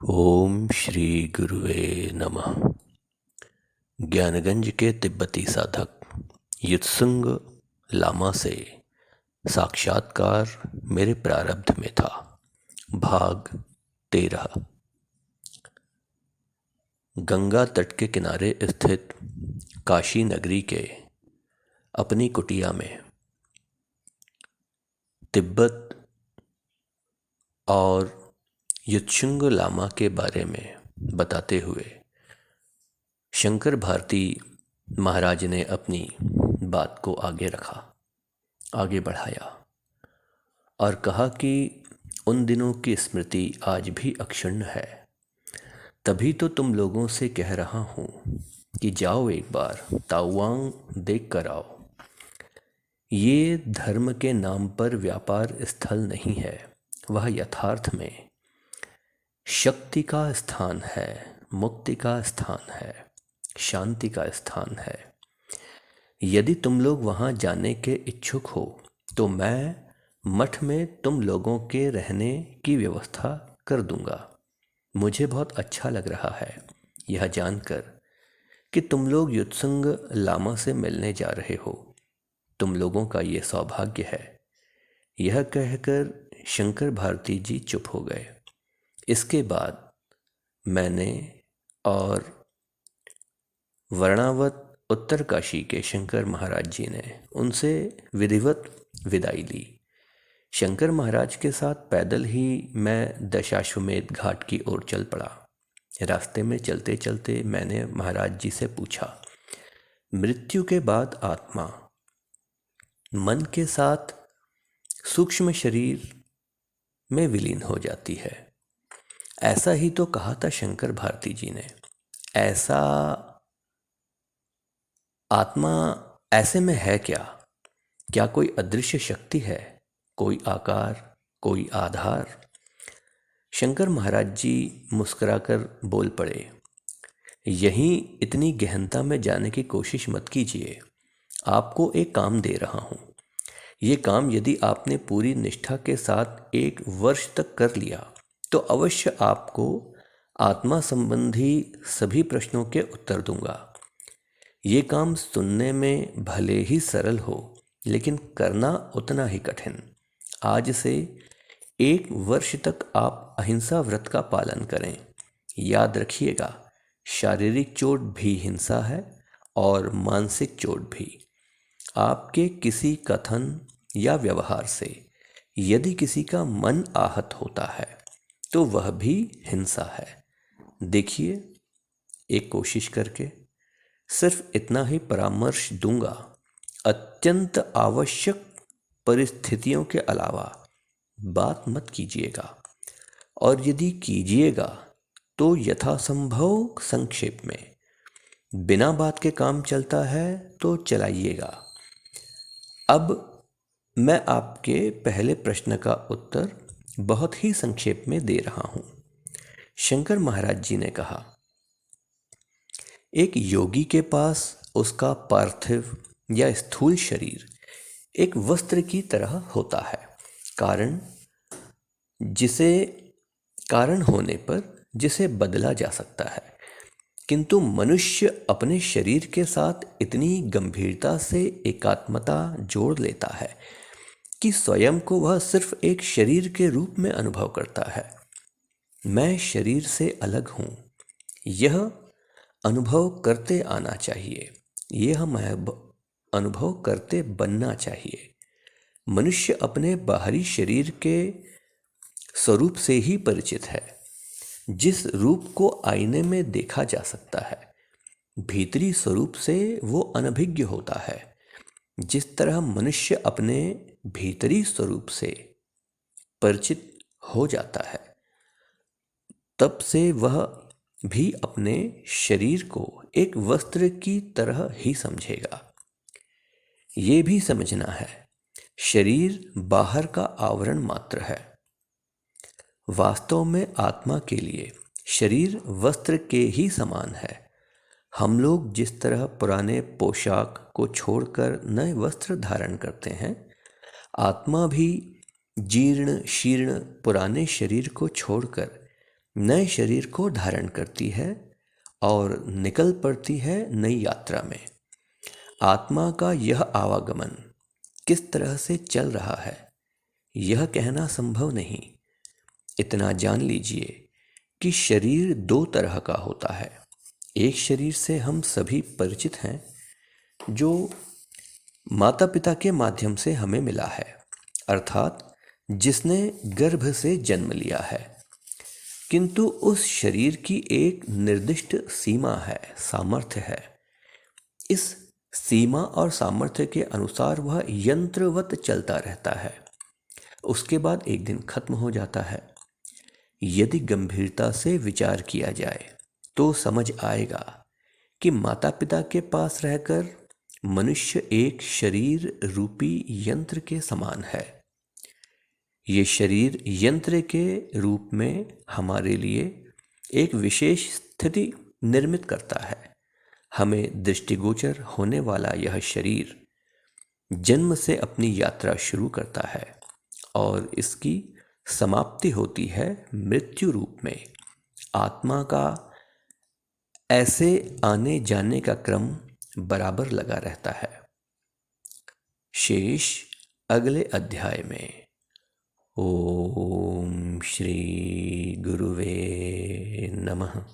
ओम श्री गुरुवे नमः। ज्ञानगंज के तिब्बती साधक युत्सुंग लामा से साक्षात्कार मेरे प्रारब्ध में था। भाग 13। गंगा तट के किनारे स्थित काशी नगरी के अपनी कुटिया में तिब्बत और युत्सुंग लामा के बारे में बताते हुए शंकर भारती महाराज ने अपनी बात को आगे बढ़ाया और कहा कि उन दिनों की स्मृति आज भी अक्षुण्ण है। तभी तो तुम लोगों से कह रहा हूँ कि जाओ एक बार ताओवांग देख कर आओ। ये धर्म के नाम पर व्यापार स्थल नहीं है, वह यथार्थ में शक्ति का स्थान है, मुक्ति का स्थान है, शांति का स्थान है। यदि तुम लोग वहाँ जाने के इच्छुक हो तो मैं मठ में तुम लोगों के रहने की व्यवस्था कर दूंगा। मुझे बहुत अच्छा लग रहा है यह जानकर कि तुम लोग युत्सुंग लामा से मिलने जा रहे हो। तुम लोगों का ये सौभाग्य है। यह कहकर शंकर भारती जी चुप हो गए। इसके बाद मैंने और वर्णावत उत्तरकाशी के शंकर महाराज जी ने उनसे विधिवत विदाई ली। शंकर महाराज के साथ पैदल ही मैं दशाश्वमेध घाट की ओर चल पड़ा। रास्ते में चलते चलते मैंने महाराज जी से पूछा, मृत्यु के बाद आत्मा मन के साथ सूक्ष्म शरीर में विलीन हो जाती है। ऐसा ही तो कहा था शंकर भारती जी ने। ऐसा आत्मा ऐसे में है क्या? क्या कोई अदृश्य शक्ति है, कोई आकार, कोई आधार? शंकर महाराज जी मुस्कुराकर बोल पड़े, यहीं इतनी गहनता में जाने की कोशिश मत कीजिए। आपको एक काम दे रहा हूँ। ये काम यदि आपने पूरी निष्ठा के साथ 1 वर्ष तक कर लिया तो अवश्य आपको आत्मा संबंधी सभी प्रश्नों के उत्तर दूंगा। ये काम सुनने में भले ही सरल हो, लेकिन करना उतना ही कठिन। आज से 1 वर्ष तक आप अहिंसा व्रत का पालन करें। याद रखिएगा, शारीरिक चोट भी हिंसा है और मानसिक चोट भी। आपके किसी कथन या व्यवहार से यदि किसी का मन आहत होता है तो वह भी हिंसा है। देखिए, एक कोशिश करके सिर्फ इतना ही परामर्श दूंगा। अत्यंत आवश्यक परिस्थितियों के अलावा बात मत कीजिएगा, और यदि कीजिएगा तो यथासंभव संक्षेप में। बिना बात के काम चलता है तो चलाइएगा। अब मैं आपके पहले प्रश्न का उत्तर बहुत ही संक्षेप में दे रहा हूं। शंकर महाराज जी ने कहा, एक योगी के पास उसका पार्थिव या स्थूल शरीर एक वस्त्र की तरह होता है। कारण होने पर जिसे बदला जा सकता है, किंतु मनुष्य अपने शरीर के साथ इतनी गंभीरता से एकात्मता जोड़ लेता है कि स्वयं को वह सिर्फ एक शरीर के रूप में अनुभव करता है। मैं शरीर से अलग हूं, यह अनुभव करते आना चाहिए। यह मैं अनुभव करते बनना चाहिए। मनुष्य अपने बाहरी शरीर के स्वरूप से ही परिचित है, जिस रूप को आईने में देखा जा सकता है। भीतरी स्वरूप से वो अनभिज्ञ होता है। जिस तरह मनुष्य अपने भीतरी स्वरूप से परिचित हो जाता है, तब से वह भी अपने शरीर को एक वस्त्र की तरह ही समझेगा। ये भी समझना है, शरीर बाहर का आवरण मात्र है। वास्तव में आत्मा के लिए शरीर वस्त्र के ही समान है। हम लोग जिस तरह पुराने पोशाक को छोड़कर नए वस्त्र धारण करते हैं, आत्मा भी जीर्ण शीर्ण पुराने शरीर को छोड़कर नए शरीर को धारण करती है और निकल पड़ती है नई यात्रा में। आत्मा का यह आवागमन किस तरह से चल रहा है यह कहना संभव नहीं। इतना जान लीजिए कि शरीर दो तरह का होता है। एक शरीर से हम सभी परिचित हैं, जो माता पिता के माध्यम से हमें मिला है, अर्थात जिसने गर्भ से जन्म लिया है। किंतु उस शरीर की एक निर्दिष्ट सीमा है, सामर्थ्य है। इस सीमा और सामर्थ्य के अनुसार वह यंत्रवत चलता रहता है। उसके बाद एक दिन खत्म हो जाता है। यदि गंभीरता से विचार किया जाए तो समझ आएगा कि माता पिता के पास रहकर मनुष्य एक शरीर रूपी यंत्र के समान है। ये शरीर यंत्र के रूप में हमारे लिए एक विशेष स्थिति निर्मित करता है। हमें दृष्टिगोचर होने वाला यह शरीर जन्म से अपनी यात्रा शुरू करता है और इसकी समाप्ति होती है मृत्यु रूप में। आत्मा का ऐसे आने जाने का क्रम बराबर लगा रहता है। शेष अगले अध्याय में। ओम श्री गुरुवे नमः।